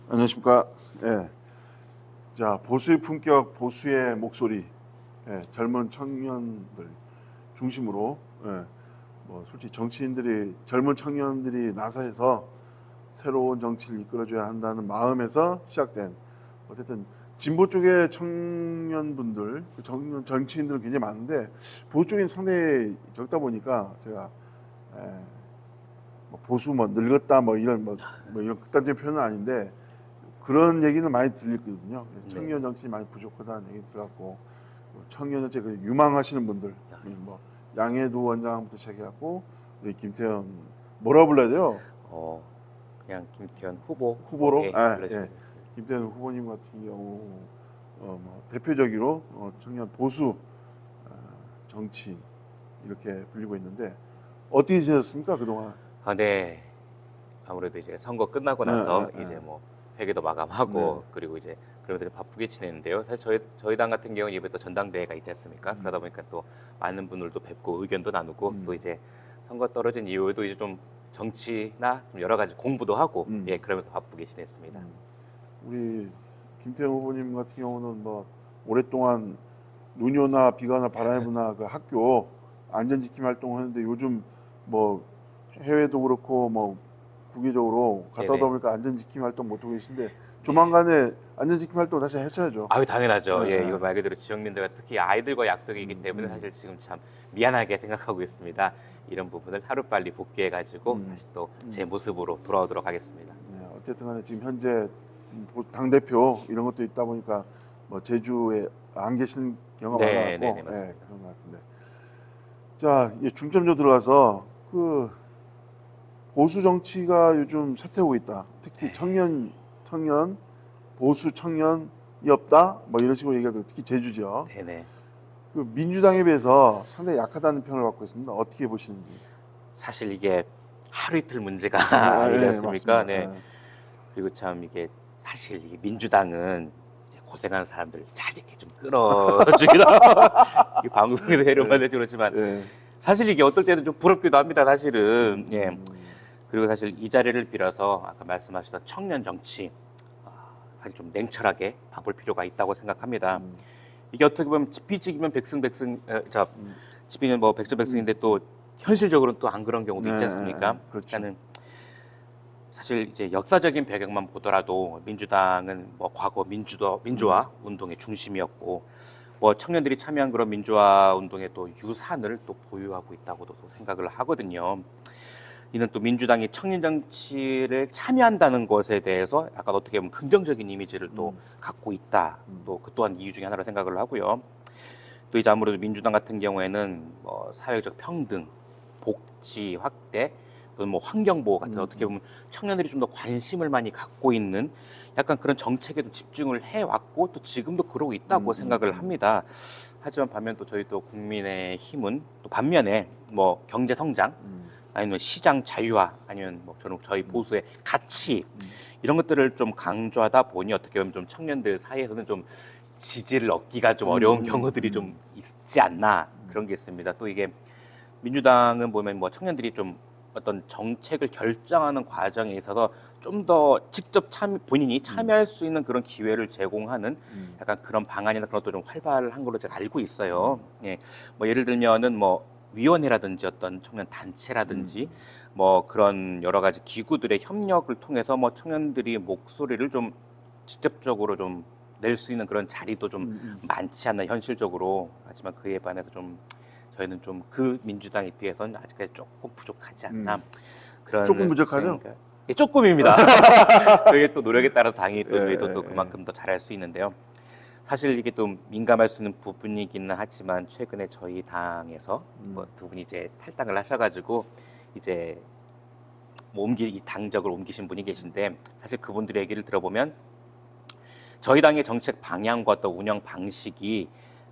안녕하십니까. 예. 자, 보수의 품격, 보수의 목소리, 예, 젊은 청년들 중심으로, 예, 뭐 솔직히 정치인들이 젊은 청년들이 나서서 새로운 정치를 이끌어줘야 한다는 마음에서 시작된, 어쨌든 진보 쪽의 청년분들, 정치인들은 굉장히 많은데 보수 쪽엔 상당히 적다 보니까 제가 예, 뭐 보수 뭐 늙었다 뭐 이런 극단적인 표현은 아닌데 그런 얘기는 많이 들리거든요. 그래서 청년 정치 많이 부족하다는 얘기 들었고, 청년 정치 그 유망하시는 분들, 뭐 양해도 원장부터 시작해갖고 우리 김태현 뭐라 불러야 돼요? 그냥 김태현 후보로 후보로? 불러주시면 예. 되겠습니다. 김태현 후보님 같은 경우 뭐 대표적으로 청년 보수 정치인 이렇게 불리고 있는데 어떻게 지내셨습니까 그동안? 네. 아무래도 이제 선거 끝나고 나서 네. 이제 뭐 회계도 마감하고 네. 그리고 이제 그러면서 바쁘게 지내는데요. 사실 저희 당 같은 경우는 이번에 또 전당대회가 있지 않습니까? 그러다 보니까 또 많은 분들도 뵙고 의견도 나누고 또 이제 선거 떨어진 이후에도 이제 좀 정치나 좀 여러 가지 공부도 하고 예, 그러면서 바쁘게 지냈습니다. 우리 김태형 후보님 같은 경우는 뭐 오랫동안 눈이 오나 비가 오나 바람이 부나 그 학교 안전지킴 활동을 했는데 요즘 뭐 해외도 그렇고 뭐 국외적으로 갔다 오다 네네. 보니까 안전지킴 활동 못하고 계신데 조만간에 안전지킴 활동 다시 하셔야죠. 아유, 당연하죠. 네, 예, 네. 이거 말 그대로 지역민들과 특히 아이들과 약속이기 때문에 사실 지금 참 미안하게 생각하고 있습니다. 이런 부분을 하루빨리 복귀해가지고 다시 또 제 모습으로 돌아오도록 하겠습니다. 네, 어쨌든 간에 지금 현재 당대표 이런 것도 있다 보니까 뭐 제주에 안 계신 경우가 네, 많아갖고 네, 네, 맞습니다. 그런 것 같은데 자 이제 중점적으로 들어가서 그 보수 정치가 요즘 쇠퇴하고 있다. 특히 청년 보수 청년이 없다. 뭐 이런 식으로 얘기하고 특히 제주죠. 네네. 그 민주당에 비해서 상당히 약하다는 평을 받고 있습니다. 어떻게 보시는지? 사실 이게 하루 이틀 문제가 네, 아니었습니까? 맞습니다. 네. 그리고 참 이게 사실 이게 민주당은 이제 고생하는 사람들 잘 이렇게 좀 끌어주기도 이 방송에서 해로만 해도 그렇지만 네. 사실 이게 어떨 때는 좀 부럽기도 합니다. 사실은 예. 그리고 사실 이 자리를 빌어서 아까 말씀하셨던 청년 정치 사실 좀 냉철하게 봐볼 필요가 있다고 생각합니다. 이게 어떻게 보면 지피지기면 지피는 뭐 백전백승인데 또 현실적으로는 또 안 그런 경우도 있지 않습니까? 그렇죠. 그러니까는 사실 이제 역사적인 배경만 보더라도 민주당은 뭐 과거 민주화 운동의 중심이었고 뭐 청년들이 참여한 그런 민주화 운동의 또 유산을 또 보유하고 있다고도 생각을 하거든요. 이는 또 민주당이 청년 정치를 참여한다는 것에 대해서 약간 어떻게 보면 긍정적인 이미지를 또 갖고 있다. 또 그 또한 이유 중에 하나로 생각을 하고요. 또 이제 아무래도 민주당 같은 경우에는 뭐 사회적 평등, 복지 확대, 또는 뭐 환경 보호 같은 어떻게 보면 청년들이 좀 더 관심을 많이 갖고 있는 약간 그런 정책에 좀 집중을 해왔고 또 지금도 그러고 있다고 생각을 합니다. 하지만 반면 또 저희 또 국민의힘은 또 반면에 뭐 경제 성장 아니면 시장 자유화 아니면 뭐 저희 보수의 가치 이런 것들을 좀 강조하다 보니 어떻게 보면 좀 청년들 사이에서는 좀 지지를 얻기가 좀 어려운 경우들이 좀 있지 않나 그런 게 있습니다. 또 이게 민주당은 보면 뭐 청년들이 좀 어떤 정책을 결정하는 과정에 있어서 좀 더 직접 본인이 참여할 수 있는 그런 기회를 제공하는 약간 그런 방안이나 그런 것도 좀 활발한 걸로 제가 알고 있어요. 예, 뭐 예를 들면은 뭐 위원회라든지 어떤 청년 단체라든지 뭐 그런 여러 가지 기구들의 협력을 통해서 뭐 청년들이 목소리를 좀 직접적으로 좀 낼 수 있는 그런 자리도 좀 많지 않나 현실적으로. 하지만 그에 반해서 좀 저희는 좀 그 민주당에 비해서는 아직까지 조금 부족하지 않나 그런 조금 부족하죠? 예, 조금입니다. 저희의 또 노력에 따라 당연히 또 저희도 또 예. 그만큼 더 잘할 수 있는데요. 사실 이게 좀 민감할 수 있는 부분이기는 하지만 최근에 저희 당에서 뭐 두 분이 이제 탈당을 하셔가지고 이제 뭐 이 당적을 옮기신 분이 계신데 사실 그분들의 얘기를 들어보면 저희 당의 정책 방향과 또 운영 방식이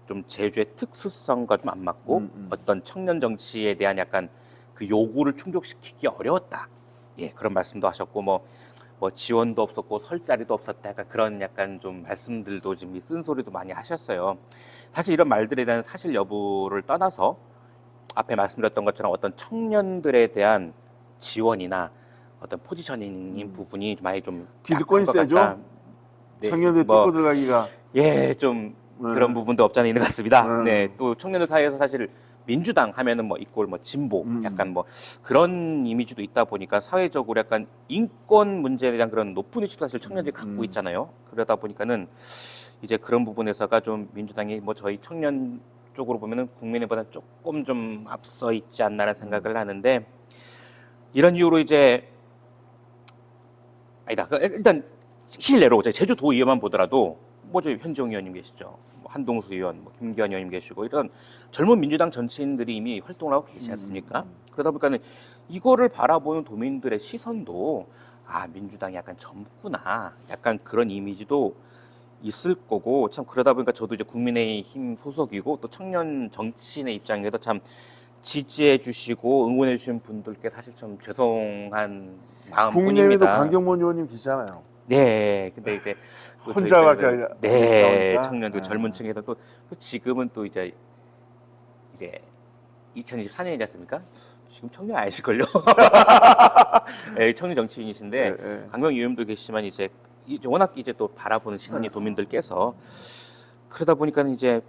좀 제주의 특수성과 좀 안 맞고 어떤 청년 정치에 대한 약간 그 요구를 충족시키기 어려웠다. 예, 그런 말씀도 하셨고 뭐 지원도 없었고 설 자리도 없었다. 약간 그런 약간 좀 말씀들도 지금 쓴소리도 많이 하셨어요. 사실 이런 말들에 대한 사실 여부를 떠나서 앞에 말씀드렸던 것처럼 어떤 청년들에 대한 지원이나 어떤 포지셔닝인 부분이 많이 좀 기득권이 약한 것 세죠? 같다. 네, 청년들 뭐, 뚫고 들어가기가. 예, 좀 네. 그런 부분도 없지 않아 있는 것 같습니다. 네. 네, 또 청년들 사이에서 사실 민주당 하면은 뭐 이꼴 뭐 진보, 약간 뭐 그런 이미지도 있다 보니까 사회적으로 약간 인권 문제에 대한 그런 높은 의식도 사실 청년들이 갖고 있잖아요. 그러다 보니까는 이제 그런 부분에서가 좀 민주당이 뭐 저희 청년 쪽으로 보면은 국민의보다 조금 좀 앞서 있지 않나라는 생각을 하는데, 이런 이유로 이제 아니다. 일단 실내로 저희 제주도의회만 보더라도 뭐 저희 현정 의원님 계시죠, 뭐 한동수 의원, 뭐 김기현 의원님 계시고 이런 젊은 민주당 정치인들이 이미 활동을 하고 계시지 않습니까? 그러다 보니까는 이거를 바라보는 도민들의 시선도 아, 민주당이 약간 젊구나, 약간 그런 이미지도 있을 거고, 참 그러다 보니까 저도 이제 국민의힘 소속이고 또 청년 정치인의 입장에서 참 지지해 주시고 응원해 주신 분들께 사실 좀 죄송한 국민의힘에도 마음뿐입니다. 강경원 의원님 계시잖아요. 네, 근데 이제 또 저희 혼자밖에 때는 안 네, 계시다 보니까. 청년들 네. 젊은 층에서 또 지금은 또 이제 2024년이지 않습니까? 지금 청년 아니실걸요? 네, 청년 정치인이신데 네, 네. 강경 의원도 계시지만 이제 워낙 이제 또 바라보는 시선이 도민들께서 그러다 보니까는 이제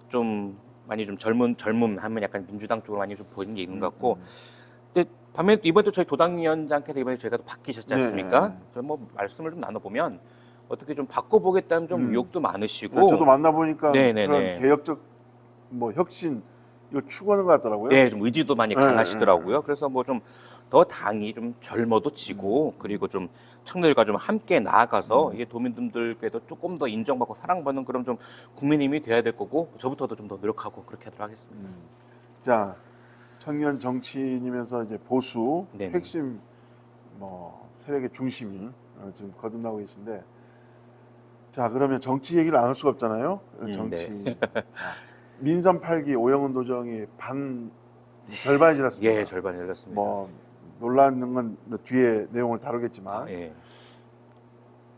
좀 많이 좀 젊음 하면 약간 민주당 쪽으로 많이 좀 보이는 게 있는 것 같고, 근데 반면에 또 이번에 또 저희 도당위원장께서 이번에 저희가 또 바뀌셨지 않습니까? 네. 저 뭐 말씀을 좀 나눠보면 어떻게 좀 바꿔보겠다는 좀 의욕도 많으시고. 네, 저도 만나보니까 네네네. 그런 개혁적 뭐 혁신 이거 추구하는 것 같더라고요. 네, 좀 의지도 많이 네, 강하시더라고요. 그래서 뭐 좀 더 당이 좀 젊어도 지고 그리고 좀 청년들과 좀 함께 나아가서 이게 도민들께도 조금 더 인정받고 사랑받는 그런 좀 국민힘이 돼야 될 거고, 저부터도 좀 더 노력하고 그렇게 하도록 하겠습니다. 자, 청년 정치인이면서 이제 보수 네네. 핵심 뭐 세력의 중심이 지금 거듭나고 계신데, 자, 그러면 정치 얘기를 안 할 수가 없잖아요. 정치. 네. 자, 민선 8기 오영훈 도정이 절반이 지났습니다. 예, 절반이 열렸습니다. 뭐 논란은 건 뒤에 내용을 다루겠지만, 아, 예.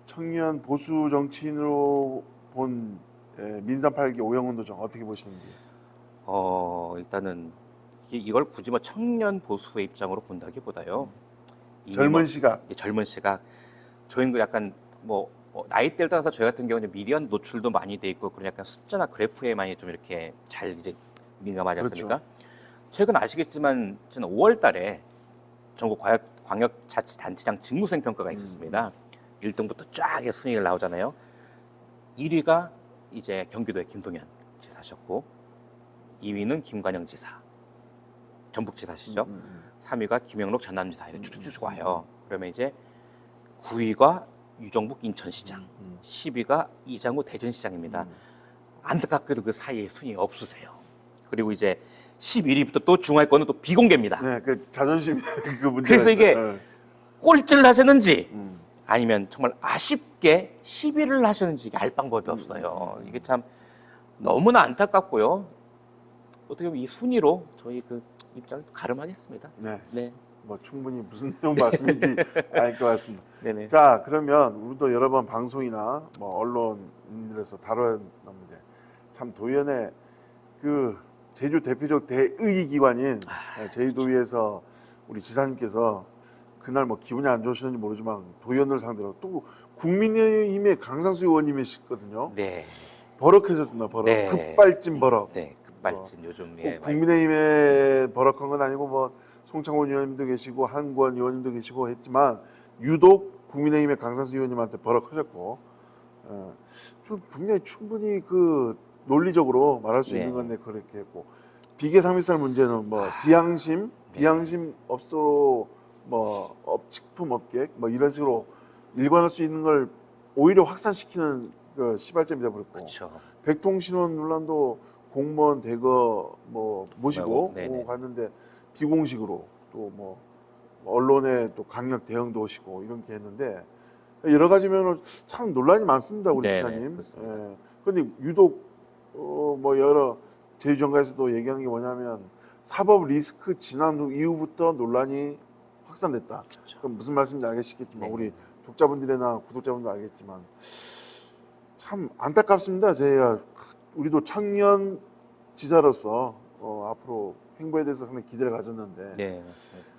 청년 보수 정치인으로 본 민선 8기 오영훈 도정 어떻게 보시는지? 일단은 이걸 굳이 뭐 청년 보수의 입장으로 본다기보다요. 이미 젊은 뭐 시각. 젊은 시각. 저희는 그 약간 뭐 나이대를 따라서 저희 같은 경우는 미디어 노출도 많이 돼 있고 그런 약간 숫자나 그래프에 많이 좀 이렇게 잘 이제 민감하지 않습니까? 최근 아시겠지만 저는 5월달에 전국 광역자치단체장 직무수행 평가가 있었습니다. 1등부터 쫙 순위가 나오잖아요. 1위가 이제 경기도의 김동연 지사셨고, 2위는 김관영 지사, 전북지사시죠. 3위가 김영록 전남지사, 이렇게 쭉쭉쭉 와요. 그러면 이제 9위가 유정북 인천시장, 10위가 이장우 대전시장입니다. 안타깝게도 그 사이에 순위 없으세요. 그리고 이제 11위부터 또 중하위권은 또 비공개입니다. 네, 그 자존심 그 문제가 그래서 이게 있어요. 꼴찌를 하셨는지 아니면 정말 아쉽게 10위를 하셨는지 알 방법이 없어요. 이게 참 너무나 안타깝고요. 어떻게 보면 이 순위로 저희 그 입장을 가름하겠습니다. 네. 네. 뭐 충분히 무슨 내용 말씀인지 알 것 같습니다. 네네. 자, 그러면 우리도 여러 번 방송이나 뭐 언론에서 다룬 문제, 참 도연의 그 제주 대표적 대의기 기관인 제주도의회에서 우리 지사님께서 그날 뭐 기분이 안 좋으셨는지 모르지만 도의원들 상대로 또 국민의힘의 강상수 의원님이시거든요. 네. 버럭해졌습니다. 버럭. 네. 급발진 버럭. 네. 급발진 요즘 예. 국민의힘에 버럭한 건 아니고 뭐 송창훈 의원님도 계시고 한구원 의원님도 계시고 했지만 유독 국민의힘의 강상수 의원님한테 버럭하셨고, 좀 분명히 충분히 그 논리적으로 말할 수 있는 건데 그렇게 했고, 비계상밀살 문제는 뭐 비양심 업소 뭐 식품 업계 뭐 이런 식으로 일관할 수 있는 걸 오히려 확산시키는 그 시발점이 되어버렸고, 그렇죠. 백통신원 논란도 공무원 대거 뭐 모시고 갔는데 비공식으로 또 뭐 언론에 또 강력 대응도 오시고 이렇게 했는데 여러 가지면 참 논란이 많습니다, 우리 지사님. 그런데 유독 뭐 여러 제주정가에서도 얘기하는 게 뭐냐면 사법 리스크 지난 후 이후부터 논란이 확산됐다. 그쵸. 그럼 무슨 말씀인지 알겠시겠지만 우리 독자분들이나 구독자분들 알겠지만 참 안타깝습니다. 저희가 우리도 청년 지사로서 앞으로 행보에 대해서 상당히 기대를 가졌는데 네, 맞습니다.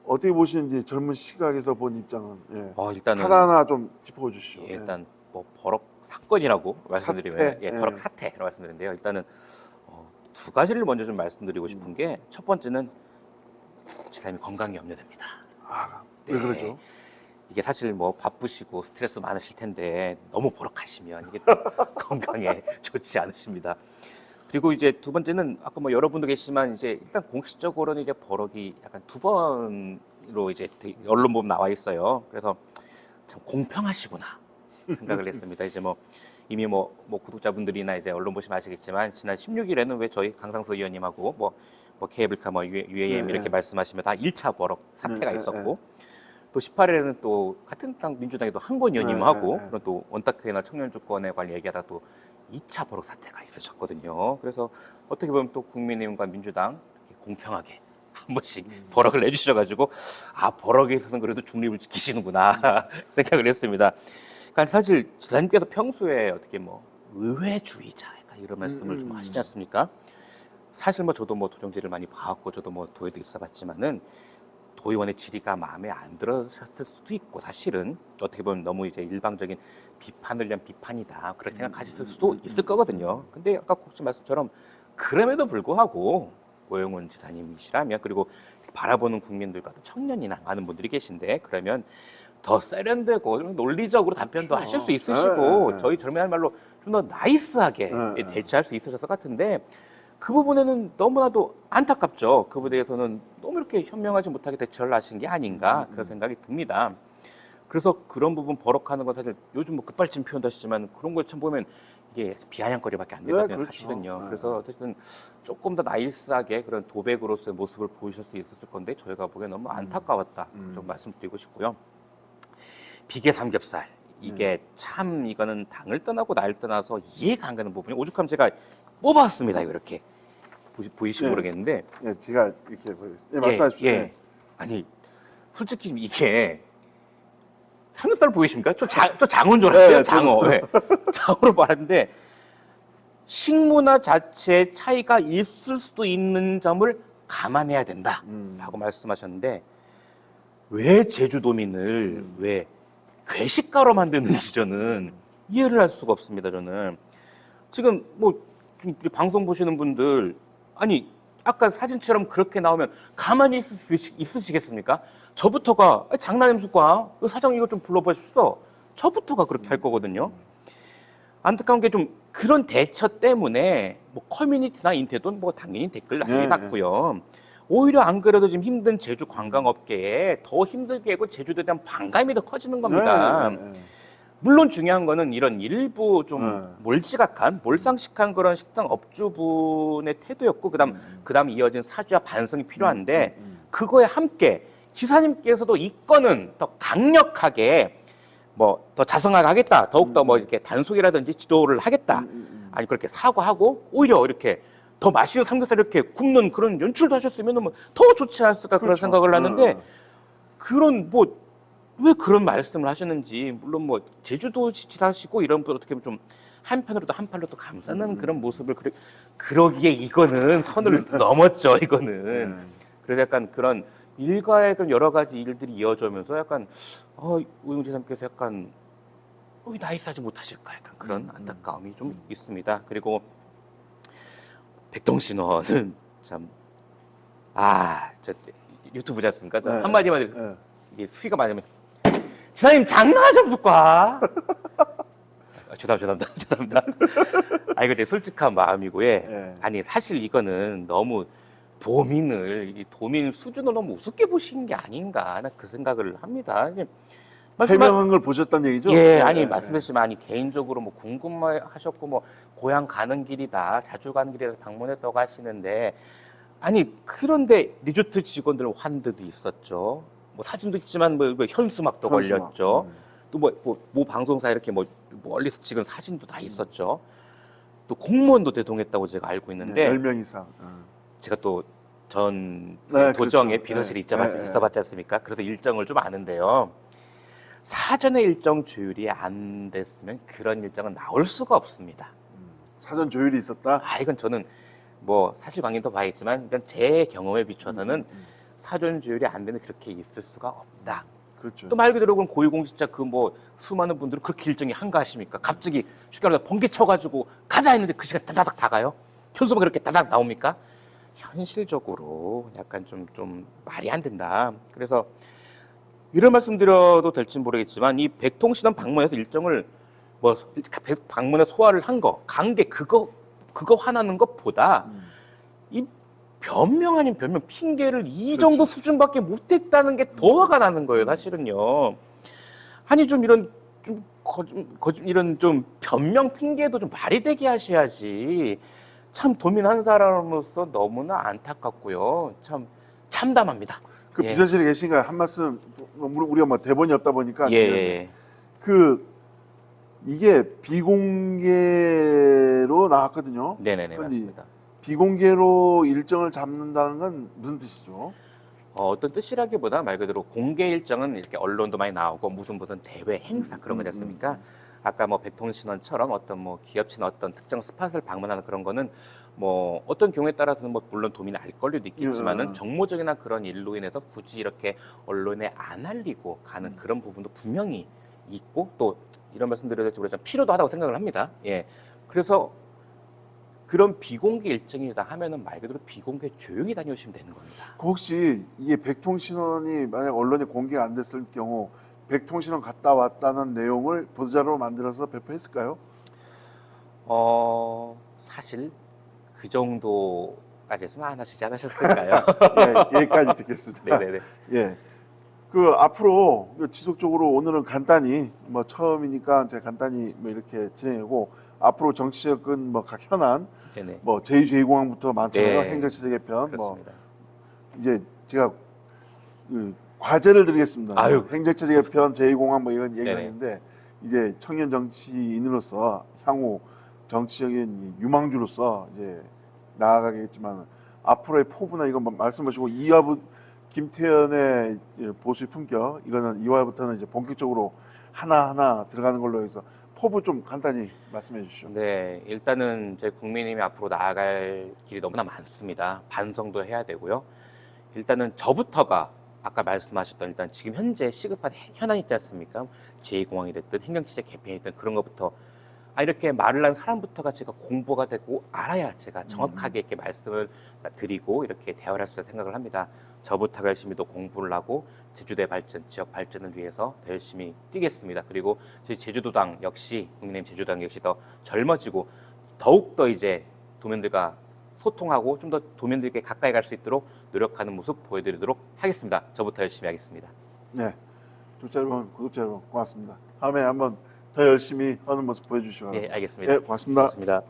어떻게 보시는지 젊은 시각에서 본 입장은 일단은 하나하나 좀 짚어주시죠. 예, 일단 뭐 버럭 사건이라고 말씀드리면 사태, 예, 버럭 사태라고 말씀드리는데요. 일단은 두 가지를 먼저 좀 말씀드리고 싶은 게 첫 번째는 지사님 건강이 염려됩니다. 왜 네. 그러죠? 이게 사실 뭐 바쁘시고 스트레스 많으실 텐데 너무 버럭하시면 이게 또 건강에 좋지 않으십니다. 그리고 이제 두 번째는 아까 뭐 여러분도 계시지만 이제 일단 공식적으로는 이제 버럭이 약간 두 번으로 이제 언론 보면 나와 있어요. 그래서 참 공평하시구나 생각을 했습니다. 이제 뭐 이미 뭐 구독자분들이나 이제 언론 보시면 아시겠지만 지난 16일에는 왜 저희 강상수 의원님하고 뭐 케이블카 뭐 UAM 네, 이렇게 네. 말씀하시면 다 1차 버럭 사태가 네, 있었고 또 18일에는 또 같은 당 민주당의 또 한권 의원님하고 그런 또 원탁회나 청년주권에 관련 얘기하다 또 2차 버럭 사태가 있으셨거든요. 그래서 어떻게 보면 또 국민의힘과 민주당 이렇게 공평하게 한 번씩 버럭을 내주셔가지고 버럭에 있어서는 그래도 중립을 지키시는구나 생각을 했습니다. 그러니까 사실 지사님께서 평소에 어떻게 뭐 의회주의자 약간 이런 말씀을 좀 하시지 않습니까? 사실 뭐 저도 뭐 도정제를 많이 봐왔고 저도 뭐 도에도 있어봤지만은 도의원의 질의가 마음에 안 들으셨을 수도 있고 사실은 어떻게 보면 너무 이제 일방적인 비판을 위한 비판이다 그렇게 생각하실 수도 있을 거거든요. 근데 아까 혹시 말씀처럼 그럼에도 불구하고 고영훈 지사님이시라면 그리고 바라보는 국민들과 또 청년이나 많은 분들이 계신데 그러면 더 세련되고 논리적으로 답변도 그렇죠. 하실 수 있으시고 네. 저희 젊은 말로 좀 더 나이스하게 네. 대처할 수 있으셨을 것 같은데 그 부분에는 너무나도 안타깝죠. 그 부분에서는 너무 이렇게 현명하지 못하게 대처를 하신 게 아닌가 그런 생각이 듭니다. 그래서 그런 부분 버럭하는 건 사실 요즘 뭐 급발진 표현도 하시지만 그런 걸 참 보면 이게 비아냥거리밖에 안 되거든요. 그렇죠. 사실은요. 네. 그래서 어쨌든 조금 더 나이스하게 그런 도백으로서의 모습을 보이실 수 있었을 건데 저희가 보기엔 너무 안타까웠다. 좀 말씀드리고 싶고요. 비계 삼겹살 이게 참 이거는 당을 떠나고 나를 떠나서 이해가 안 가는 부분이 오죽하면 제가 뽑아왔습니다. 이거 이렇게 보이시면 네. 모르겠는데 제가 이렇게 말씀하십시오. 예. 아니 솔직히 이게 삼겹살 보이십니까? 저 장어인 줄 알았어요. 네, 장어. 네. 장어로 말하는데 식문화 자체의 차이가 있을 수도 있는 점을 감안해야 된다라고 말씀하셨는데 왜 제주도민을 왜 괴식가로 만드는지 저는 이해를 할 수가 없습니다. 저는 지금 뭐 방송 보시는 분들 아니 아까 사진처럼 그렇게 나오면 가만히 있으시겠습니까? 저부터가 장난임수과 사장 이거 좀 불러보십시오. 저부터가 그렇게 할 거거든요. 안타까운 게 좀 그런 대처 때문에 뭐 커뮤니티나 인터넷은 뭐 당연히 댓글 난리 났고요. 오히려 안 그래도 지금 힘든 제주 관광업계에 더 힘들게 하고 제주도에 대한 반감이 더 커지는 겁니다. 물론 중요한 거는 이런 일부 좀 몰상식한 그런 식당 업주분의 태도였고 그다음 이어진 사죄와 반성이 필요한데 그거에 함께 지사님께서도 이 건은 더 강력하게 뭐 더 자성하게 하겠다. 더욱더 뭐 이렇게 단속이라든지 지도를 하겠다. 아니 그렇게 사과하고 오히려 이렇게 더 맛있는 삼겹살 이렇게 굽는 그런 연출도 하셨으면 뭐 더 좋지 않았을까 그런 생각을 하는데 그런 뭐 왜 그런 말씀을 하셨는지 물론 뭐 제주도 지사시고 이런 분 어떻게 보면 좀 한편으로도 한팔로도 감싸는 그런 모습을 그러기에 이거는 선을 넘었죠 이거는. 그래서 약간 그런 일가의 그런 여러 가지 일들이 이어져면서 약간 오영 지사님께서 약간 왜 나이스하지 못하실까 약간 그런 안타까움이 좀 있습니다. 그리고 백동신호는 참 저 유튜브지 않습니까? 저 한마디만 해도 이게 수위가 많으면 지사님 장난하셨을까? 죄송합니다. 이거 제 솔직한 마음이고 아니 사실 이거는 너무 도민 수준을 너무 우습게 보신 게 아닌가 그 생각을 합니다. 해명한 걸 보셨다는 얘기죠? 말씀하시지만 아니 개인적으로 뭐 궁금하셨고 뭐 고향 가는 길이다 자주 가는 길에서 방문했다고 하시는데 아니 그런데 리조트 직원들 환드도 있었죠. 뭐 사진도 있지만 뭐 현수막도 걸렸죠. 또 뭐 방송사 이렇게 뭐 멀리서 찍은 사진도 다 있었죠. 또 공무원도 대동했다고 제가 알고 있는데 10명 이상. 제가 또 전 네, 도정에 그렇죠. 비서실에 있어봤지 않습니까? 그래서 일정을 좀 아는데요. 사전에 일정 조율이 안 됐으면 그런 일정은 나올 수가 없습니다. 사전 조율이 있었다? 이건 저는 뭐 사실관계도 봐야겠지만 일단 제 경험에 비춰서는 사전 조율이 안 되는 그렇게 있을 수가 없다. 그렇죠. 또 말 그대로 그럼 고위공직자 그 뭐 수많은 분들은 그렇게 일정이 한가하십니까? 갑자기 휴가를 번개 쳐가지고 가자 했는데 그 시간 다다닥 다 가요? 현수막 그렇게 다닥 나옵니까? 현실적으로 약간 좀 말이 안 된다. 그래서 이런 말씀 드려도 될지 모르겠지만 이 백통신원 방문해서 일정을 뭐 방문에 소화를 한 거, 관계 그거 화나는 것보다 이 변명 아닌 변명 핑계를 이 그렇죠. 정도 수준밖에 못했다는 게 더 화가 나는 거예요, 사실은요. 아니 좀 이런 이런 좀 변명 핑계도 좀 말이 되게 하셔야지. 참 도민 한 사람으로서 너무나 안타깝고요. 참 참담합니다. 그 예. 비서실에 계신가 한 말씀 우리가 뭐 대본이 없다 보니까 예. 그 이게 비공개로 나왔거든요. 네네네 근데 맞습니다. 비공개로 일정을 잡는다는 건 무슨 뜻이죠? 어떤 뜻이라기보다 말 그대로 공개 일정은 이렇게 언론도 많이 나오고 무슨 대회 행사 그런 거지 않습니까? 아까 뭐 백통신원처럼 어떤 뭐 기업체나 어떤 특정 스팟을 방문하는 그런 거는 뭐 어떤 경우에 따라서는 뭐 물론 도민이 알 권리도 있겠지만은 정모적이나 그런 일로 인해서 굳이 이렇게 언론에 안 알리고 가는 그런 부분도 분명히 있고 또 이런 말씀드려도 될지 모르지만 필요도 하다고 생각을 합니다. 예. 그래서 그런 비공개 일정이다 하면은 말 그대로 비공개 조용히 다녀오시면 되는 겁니다. 혹시 이게 백통신원이 만약 언론에 공개가 안 됐을 경우 백통신원 갔다 왔다는 내용을 보도자료로 만들어서 배포했을까요? 사실 그 정도까지 했으면 안 하시지 않으셨을까요? 예, 여기까지 듣겠습니다. 네네네. 예. 그 앞으로 지속적으로 오늘은 간단히 뭐 처음이니까 제가 간단히 뭐 이렇게 진행하고 앞으로 정치적인 뭐 각 현안 네네. 뭐 제2제2공항부터 많잖아요. 네. 행정체제 개편 그렇습니다. 뭐 이제 제가 그 과제를 드리겠습니다. 아유. 행정체제 개편 제2공항 뭐 이런 얘기가 네네. 있는데 이제 청년 정치인으로서 향후 정치적인 유망주로서 이제 나아가겠지만 앞으로의 포부나 이건 말씀하시고 이화부 김태현의 보수의 품격 이거는 2화부터는 이제 본격적으로 하나하나 들어가는 걸로 해서 포부 좀 간단히 말씀해 주시죠. 네, 일단은 제 국민님이 앞으로 나아갈 길이 너무나 많습니다. 반성도 해야 되고요. 일단은 저부터가 아까 말씀하셨던 일단 지금 현재 시급한 현안이 있지 않습니까? 제2공항이 됐든 행정체제 개편이 됐든 그런 것부터 이렇게 말을 한 사람부터가 제가 공부가 되고 알아야 제가 정확하게 이렇게 말씀을 드리고 이렇게 대화를 할 수 있다고 생각을 합니다. 저부터가 열심히 또 공부를 하고 제주도의 발전, 지역 발전을 위해서 더 열심히 뛰겠습니다. 그리고 저희 제주도당 역시 국민의힘 제주도당 역시 더 젊어지고 더욱더 이제 도민들과 소통하고 좀 더 도민들께 가까이 갈 수 있도록 노력하는 모습 보여드리도록 하겠습니다. 저부터 열심히 하겠습니다. 네, 청취자 여러분, 구독자 여러분 고맙습니다. 다음에 한번 더 열심히 하는 모습 보여주시기 바랍니다. 네, 알겠습니다. 네, 고맙습니다. 고맙습니다.